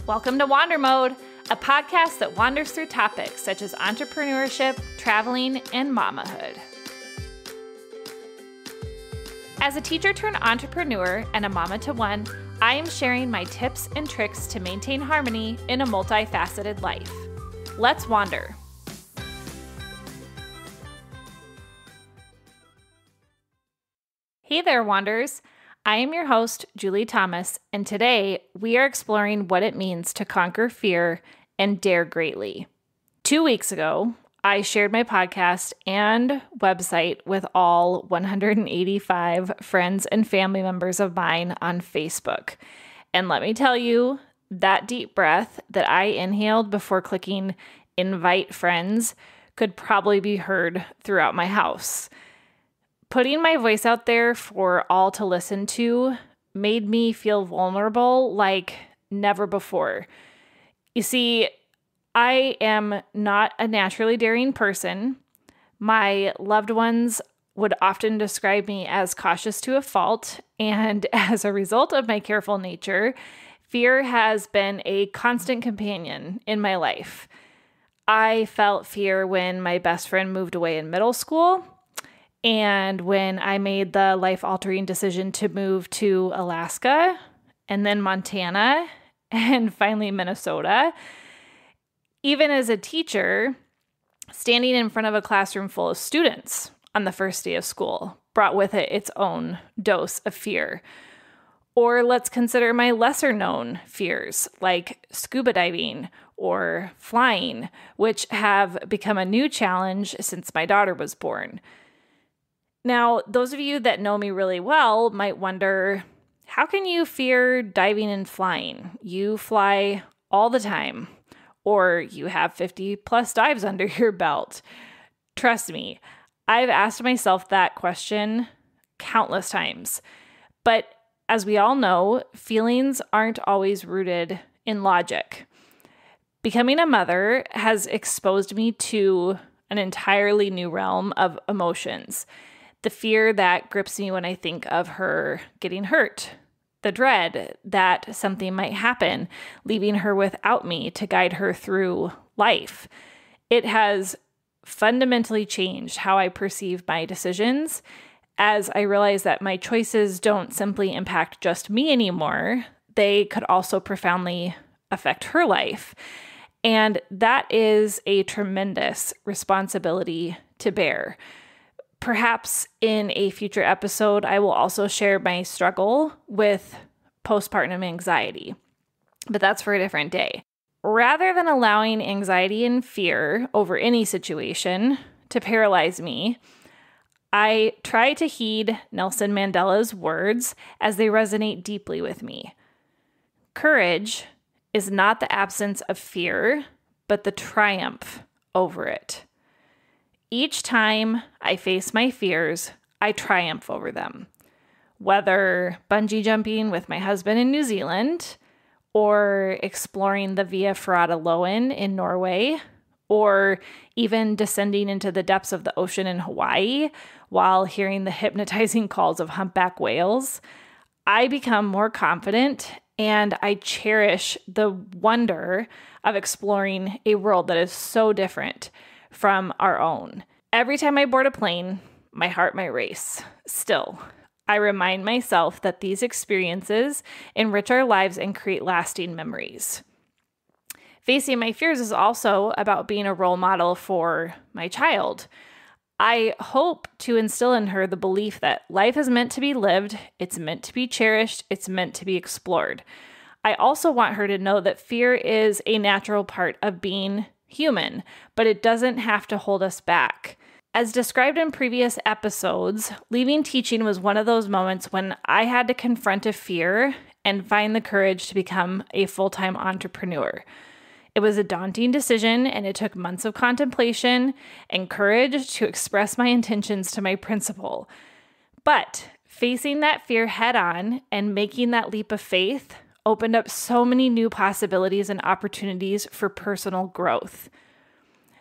Welcome to Wander Mode, a podcast that wanders through topics such as entrepreneurship, traveling, and mamahood. As a teacher turned entrepreneur and a mama to one, I am sharing my tips and tricks to maintain harmony in a multifaceted life. Let's wander. Hey there, Wanderers. I am your host, Julie Thomas, and today we are exploring what it means to conquer fear and dare greatly. 2 weeks ago, I shared my podcast and website with all 185 friends and family members of mine on Facebook. And let me tell you, that deep breath that I inhaled before clicking invite friends could probably be heard throughout my house. Putting my voice out there for all to listen to made me feel vulnerable like never before. You see, I am not a naturally daring person. My loved ones would often describe me as cautious to a fault, and as a result of my careful nature, fear has been a constant companion in my life. I felt fear when my best friend moved away in middle school, and when I made the life-altering decision to move to Alaska, and then Montana, and finally Minnesota. Even as a teacher, standing in front of a classroom full of students on the first day of school brought with it its own dose of fear. Or let's consider my lesser-known fears, like scuba diving or flying, which have become a new challenge since my daughter was born. Now, those of you that know me really well might wonder, how can you fear diving and flying? You fly all the time, or you have 50 plus dives under your belt. Trust me, I've asked myself that question countless times. But as we all know, feelings aren't always rooted in logic. Becoming a mother has exposed me to an entirely new realm of emotions. The fear that grips me when I think of her getting hurt. The dread that something might happen, leaving her without me to guide her through life. It has fundamentally changed how I perceive my decisions, as I realize that my choices don't simply impact just me anymore. They could also profoundly affect her life. And that is a tremendous responsibility to bear. Perhaps in a future episode, I will also share my struggle with postpartum anxiety, but that's for a different day. Rather than allowing anxiety and fear over any situation to paralyze me, I try to heed Nelson Mandela's words as they resonate deeply with me. Courage is not the absence of fear, but the triumph over it. Each time I face my fears, I triumph over them. Whether bungee jumping with my husband in New Zealand, or exploring the Via Ferrata Loen in Norway, or even descending into the depths of the ocean in Hawaii while hearing the hypnotizing calls of humpback whales, I become more confident and I cherish the wonder of exploring a world that is so different from our own. Every time I board a plane, my heart might race. Still, I remind myself that these experiences enrich our lives and create lasting memories. Facing my fears is also about being a role model for my child. I hope to instill in her the belief that life is meant to be lived, it's meant to be cherished, it's meant to be explored. I also want her to know that fear is a natural part of being human, but it doesn't have to hold us back. As described in previous episodes, leaving teaching was one of those moments when I had to confront a fear and find the courage to become a full-time entrepreneur. It was a daunting decision, and it took months of contemplation and courage to express my intentions to my principal. But facing that fear head-on and making that leap of faith opened up so many new possibilities and opportunities for personal growth.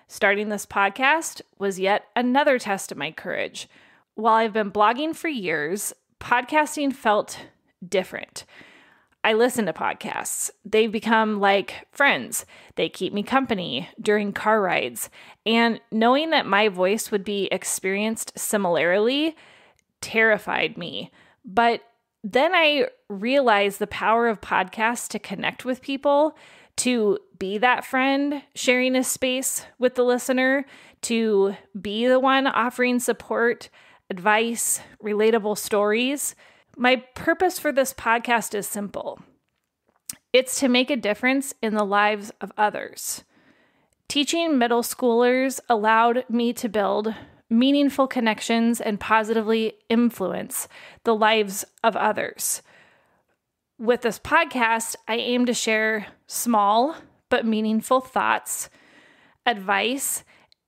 Starting this podcast was yet another test of my courage. While I've been blogging for years, podcasting felt different. I listen to podcasts. They've become like friends. They keep me company during car rides. And knowing that my voice would be experienced similarly terrified me. But then I realized the power of podcasts to connect with people, to be that friend sharing a space with the listener, to be the one offering support, advice, relatable stories. My purpose for this podcast is simple. It's to make a difference in the lives of others. Teaching middle schoolers allowed me to build meaningful connections and positively influence the lives of others. With this podcast, I aim to share small but meaningful thoughts, advice,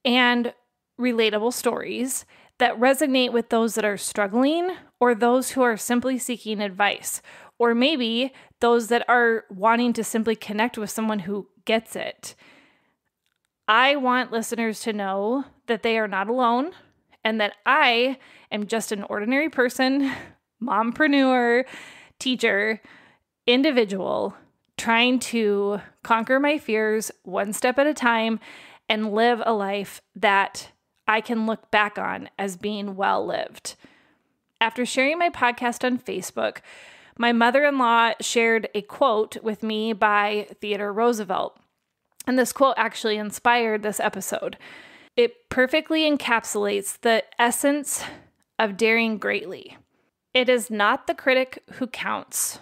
and relatable stories that resonate with those that are struggling or those who are simply seeking advice, or maybe those that are wanting to simply connect with someone who gets it. I want listeners to know that they are not alone and that I am just an ordinary person, mompreneur, teacher, individual, trying to conquer my fears one step at a time and live a life that I can look back on as being well lived. After sharing my podcast on Facebook, my mother-in-law shared a quote with me by Theodore Roosevelt. And this quote actually inspired this episode. It perfectly encapsulates the essence of daring greatly. It is not the critic who counts,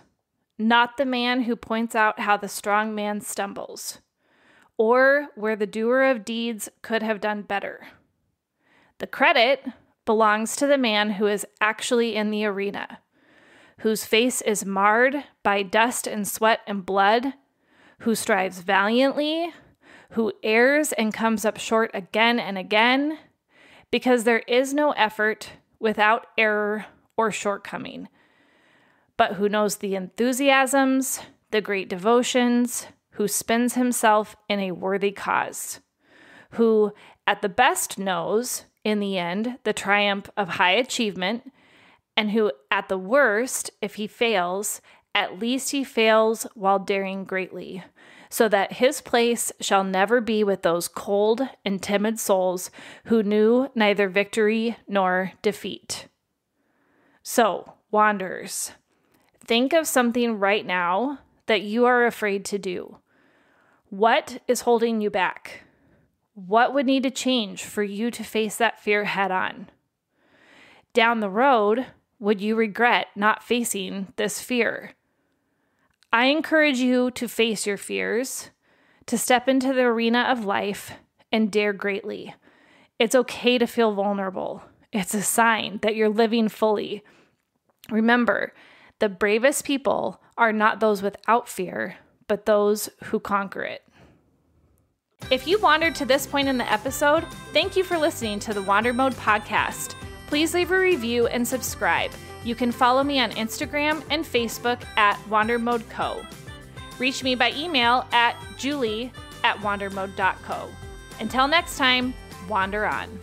not the man who points out how the strong man stumbles, or where the doer of deeds could have done better. The credit belongs to the man who is actually in the arena, whose face is marred by dust and sweat and blood, who strives valiantly, who errs and comes up short again and again, because there is no effort without error or shortcoming, but who knows the enthusiasms, the great devotions, who spends himself in a worthy cause, who at the best knows, in the end, the triumph of high achievement, and who at the worst, if he fails, at least he fails while daring greatly, so that his place shall never be with those cold and timid souls who knew neither victory nor defeat. So, wanderers, think of something right now that you are afraid to do. What is holding you back? What would need to change for you to face that fear head on? Down the road, would you regret not facing this fear? I encourage you to face your fears, to step into the arena of life and dare greatly. It's okay to feel vulnerable. It's a sign that you're living fully. Remember, the bravest people are not those without fear, but those who conquer it. If you wandered to this point in the episode, thank you for listening to the Wander Mode podcast. Please leave a review and subscribe. You can follow me on Instagram and Facebook at WanderModeCo. Reach me by email at julie@wandermode.co. Until next time, wander on.